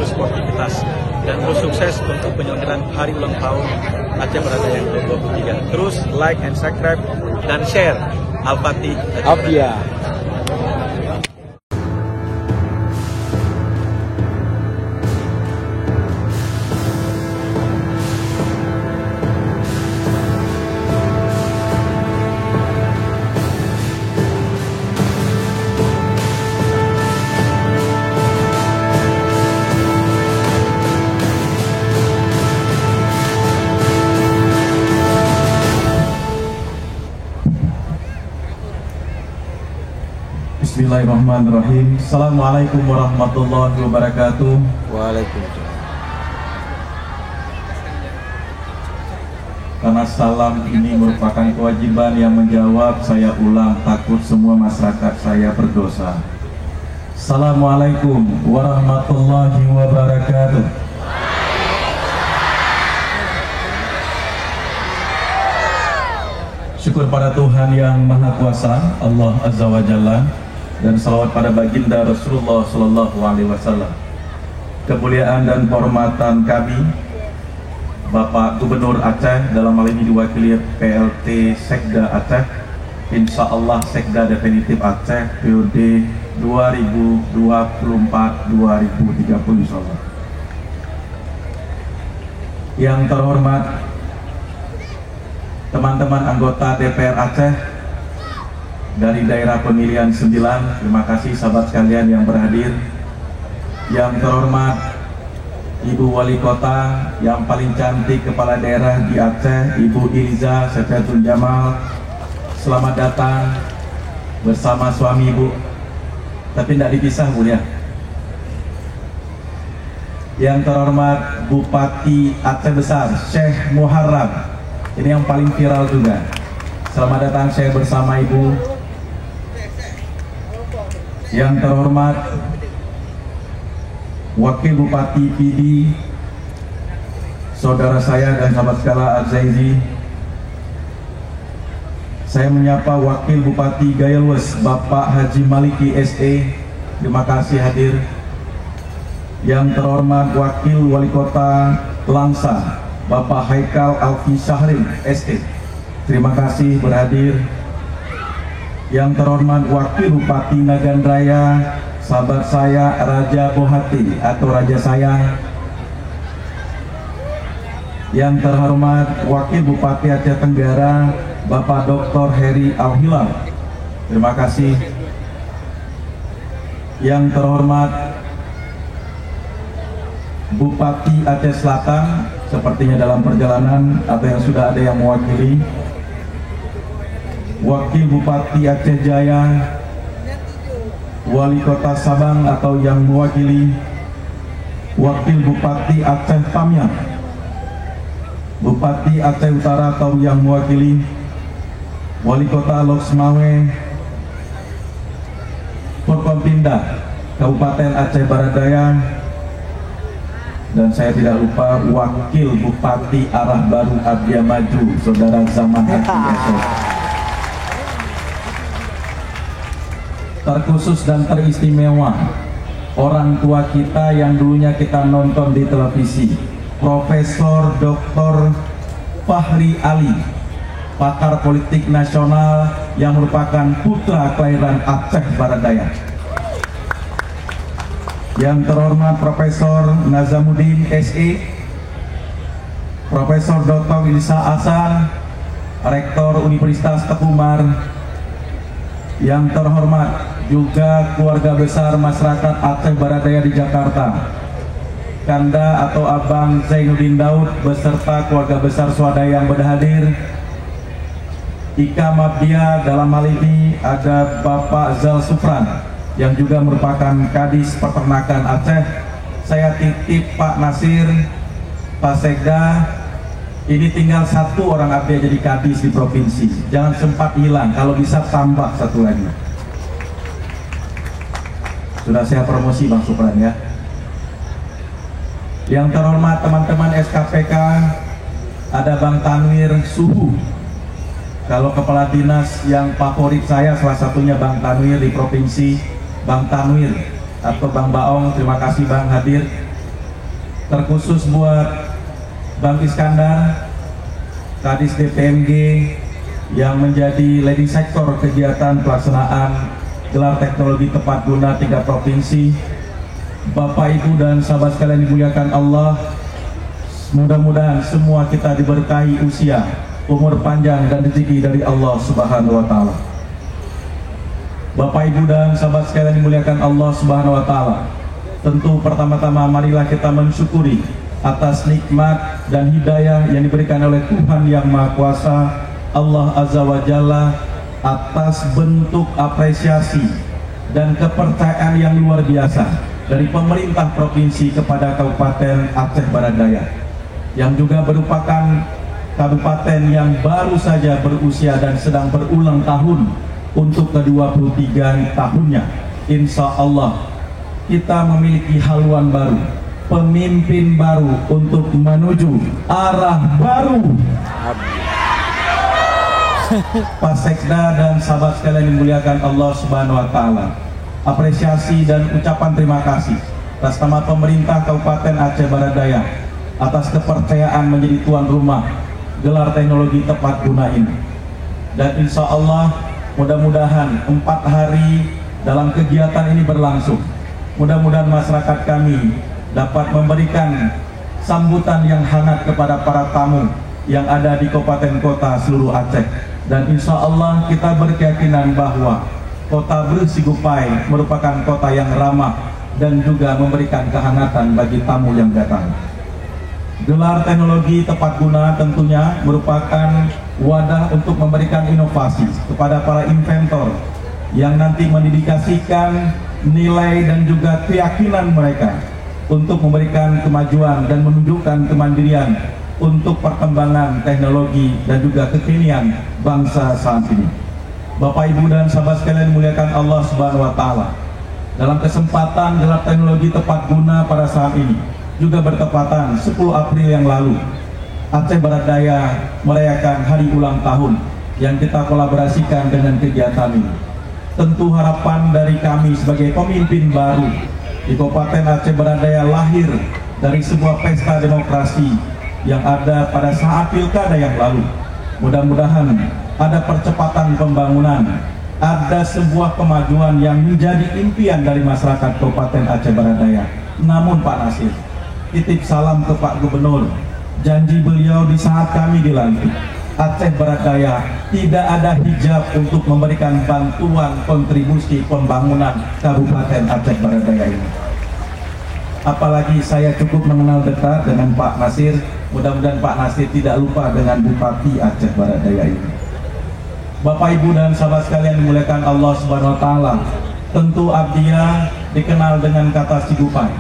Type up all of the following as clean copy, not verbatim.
terus sportivitas dan terus sukses untuk penyelenggaraan hari ulang tahun Aceh Baradaya yang ke-23. Terus like and subscribe dan share Al-Fatih Abdia. Bismillahirrahmanirrahim. Assalamualaikum warahmatullahi wabarakatuh. Waalaikumsalam. Karena salam ini merupakan kewajiban yang menjawab, saya ulang, takut semua masyarakat saya berdosa. Assalamualaikum warahmatullahi wabarakatuh. Syukur pada Tuhan yang Maha Kuasa, Allah Azza wa Jalla, dan salawat pada baginda Rasulullah Sallallahu Alaihi Wasallam. Kemuliaan dan kehormatan kami, Bapak Gubernur Aceh, dalam hal ini diwakili PLT Sekda Aceh, Insya Allah Sekda Definitif Aceh periode 2024-2030 Insya Allah. Yang terhormat teman-teman anggota DPR Aceh dari daerah pemilihan 9, terima kasih sahabat sekalian yang berhadir. Yang terhormat Ibu Wali Kota yang paling cantik kepala daerah di Aceh, Ibu Iliza Sefiatul Jamal, selamat datang bersama suami Ibu, tapi tidak dipisah Bu ya. Yang terhormat Bupati Aceh Besar Syekh Muharram, ini yang paling viral juga, selamat datang saya bersama Ibu. Yang terhormat Wakil Bupati PD, saudara saya dan sahabat sekala Al-Zaizi. Saya menyapa Wakil Bupati Gayelwes Bapak Haji Maliki SE, terima kasih hadir. Yang terhormat Wakil Wali Kota Langsa Bapak Haikal Alfi Syahrin SE, terima kasih berhadir. Yang terhormat Wakil Bupati Nagan Raya, sahabat saya Raja Bohati atau Raja Sayang. Yang terhormat Wakil Bupati Aceh Tenggara Bapak Dr. Heri Al-Hilal, terima kasih. Yang terhormat Bupati Aceh Selatan, sepertinya dalam perjalanan atau yang sudah ada yang mewakili. Wakil Bupati Aceh Jaya, Wali Kota Sabang atau yang mewakili, Wakil Bupati Aceh Pamyan, Bupati Aceh Utara atau yang mewakili, Wali Kota Loksmawe, Forkompinda Kabupaten Aceh Baradaya, dan saya tidak lupa Wakil Bupati Arah Baru Abdia Maju, Saudara Zaman Hati Esok. Terkhusus dan teristimewa orang tua kita yang dulunya kita nonton di televisi, Profesor Dr. Fahri Ali, pakar politik nasional yang merupakan putra kelahiran Aceh Baradaya. Yang terhormat Profesor Nazamuddin SE, Profesor Dr. Wilsa Asar, Rektor Universitas Teku Umar. Yang terhormat juga keluarga besar masyarakat Aceh Baradaya di Jakarta, Kanda atau Abang Zainuddin Daud beserta keluarga besar swadaya yang berhadir. Ika Mabdia, dalam hal ini ada Bapak Zal Sufran yang juga merupakan Kadis Peternakan Aceh. Saya titip Pak Nasir, Pak Sekda, ini tinggal satu orang abdi jadi kadis di provinsi, jangan sempat hilang, kalau bisa tambah satu lagi. Sudah saya promosi Bang Supran ya. Yang terhormat teman-teman SKPK, ada Bang Tanwir Suhu. Kalau kepala dinas yang favorit saya salah satunya Bang Tanwir di provinsi, Bang Tanwir atau Bang Baong, terima kasih Bang hadir. terkhusus buat Bang Iskandar, Kadis DPMG yang menjadi leading sektor kegiatan pelaksanaan gelar teknologi tepat guna 3 provinsi. Bapak, Ibu, dan sahabat sekalian dimuliakan Allah, mudah-mudahan semua kita diberkahi usia, umur panjang, dan rezeki dari Allah Subhanahu wa Ta'ala. Bapak, Ibu, dan sahabat sekalian dimuliakan Allah Subhanahu wa Ta'ala, tentu pertama-tama marilah kita mensyukuri atas nikmat dan hidayah yang diberikan oleh Tuhan Yang Maha Kuasa, Allah Azza wa Jalla, atas bentuk apresiasi dan kepercayaan yang luar biasa dari pemerintah provinsi kepada Kabupaten Aceh Barat Daya, yang juga merupakan kabupaten yang baru saja berusia dan sedang berulang tahun untuk ke-23 tahunnya. Insya Allah kita memiliki haluan baru, pemimpin baru untuk menuju arah baru. Pak Sekda dan sahabat sekalian dimuliakan Allah Subhanahu wa Ta'ala, apresiasi dan ucapan terima kasih atas nama pemerintah Kabupaten Aceh Barat Daya atas kepercayaan menjadi tuan rumah gelar teknologi tepat guna ini. Dan insya Allah mudah-mudahan 4 hari dalam kegiatan ini berlangsung, mudah-mudahan masyarakat kami dapat memberikan sambutan yang hangat kepada para tamu yang ada di kabupaten kota seluruh Aceh. Dan insya Allah kita berkeyakinan bahwa kota Bersigupai merupakan kota yang ramah dan juga memberikan kehangatan bagi tamu yang datang. Gelar teknologi tepat guna tentunya merupakan wadah untuk memberikan inovasi kepada para inventor yang nanti mendedikasikan nilai dan juga keyakinan mereka untuk memberikan kemajuan dan menunjukkan kemandirian untuk perkembangan teknologi dan juga kekinian bangsa saat ini. Bapak, Ibu, dan sahabat sekalian dimuliakan Allah Subhanahu wa Ta'ala, dalam kesempatan gelar teknologi tepat guna pada saat ini juga bertepatan 10 April yang lalu Aceh Barat Daya merayakan hari ulang tahun yang kita kolaborasikan dengan kegiatan ini. Tentu harapan dari kami sebagai pemimpin baru di Kabupaten Aceh Barat Daya lahir dari sebuah pesta demokrasi yang ada pada saat pilkada yang lalu. Mudah-mudahan ada percepatan pembangunan, ada sebuah kemajuan yang menjadi impian dari masyarakat Kabupaten Aceh Barat Daya. Namun Pak Nasir, titip salam ke Pak Gubernur, janji beliau di saat kami dilantik Aceh Barat Daya tidak ada hijab untuk memberikan bantuan kontribusi pembangunan Kabupaten Aceh Barat Daya ini. Apalagi saya cukup mengenal dekat dengan Pak Nasir, mudah-mudahan Pak Nasir tidak lupa dengan Bupati Aceh Barat Daya ini. Bapak, Ibu, dan sahabat sekalian dimuliakan Allah Subhanahu wa Ta'ala, tentu Abdiya dikenal dengan kata Sigupai.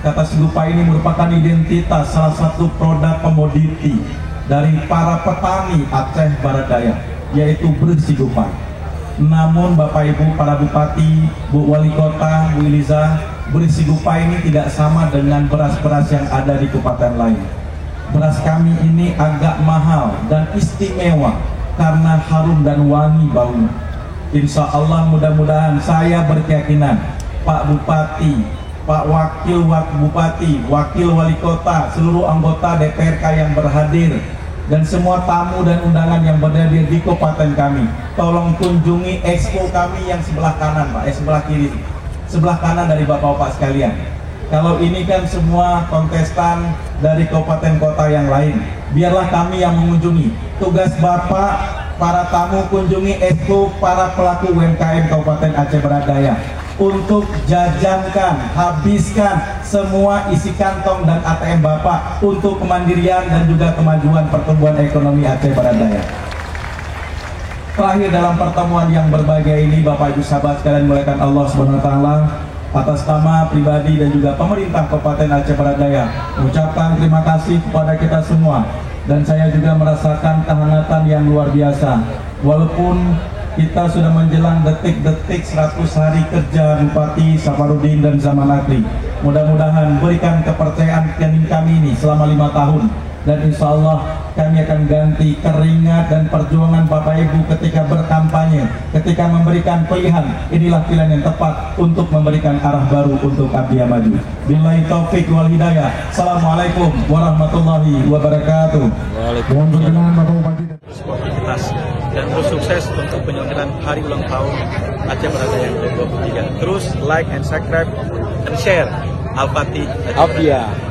Kata Sigupai ini merupakan identitas salah satu produk komoditi dari para petani Aceh Barat Daya, yaitu Bersigupai. Namun Bapak, Ibu, para Bupati, Bu Wali Kota, Bu Iliza, Bersigupai ini tidak sama dengan beras-beras yang ada di kabupaten lain. Beras kami ini agak mahal dan istimewa karena harum dan wangi baunya. Insya Allah mudah-mudahan saya berkeyakinan Pak Bupati, Pak Wakil Bupati, Wakil Wali Kota, seluruh anggota DPRK yang berhadir, dan semua tamu dan undangan yang berhadir di kabupaten kami, tolong kunjungi expo kami yang sebelah kanan Pak, sebelah kiri, sebelah kanan dari bapak-bapak sekalian. Kalau ini kan semua kontestan dari kabupaten kota yang lain, biarlah kami yang mengunjungi. Tugas Bapak, para tamu, kunjungi expo para pelaku UMKM Kabupaten Aceh Barat Daya untuk jajankan, habiskan semua isi kantong dan ATM Bapak untuk kemandirian dan juga kemajuan pertumbuhan ekonomi Aceh Barat Daya. Terakhir, dalam pertemuan yang berbahagia ini, Bapak Ibu sahabat sekalian dimuliakan Allah Subhanahu wa Ta'ala, atas nama pribadi dan juga pemerintah Kabupaten Aceh Barat Daya mengucapkan terima kasih kepada kita semua, dan saya juga merasakan kehangatan yang luar biasa. Walaupun kita sudah menjelang detik-detik 100 hari kerja Bupati Safarudin dan Zaman Akli, Mudah-mudahan berikan kepercayaan kami ini selama 5 tahun. Dan insya Allah kami akan ganti keringat dan perjuangan Bapak Ibu ketika berkampanye, ketika memberikan pilihan. Inilah pilihan yang tepat untuk memberikan arah baru untuk Abdiya Maju. Billahi taufik wal hidayah. Assalamualaikum warahmatullahi wabarakatuh. Mohon berkenan Bapak Bupati. Sportivitas dan terus sukses untuk penyelenggaraan hari ulang tahun Aceh Berada yang ke-23. Terus like and subscribe dan share Al-Fatih Abdiya.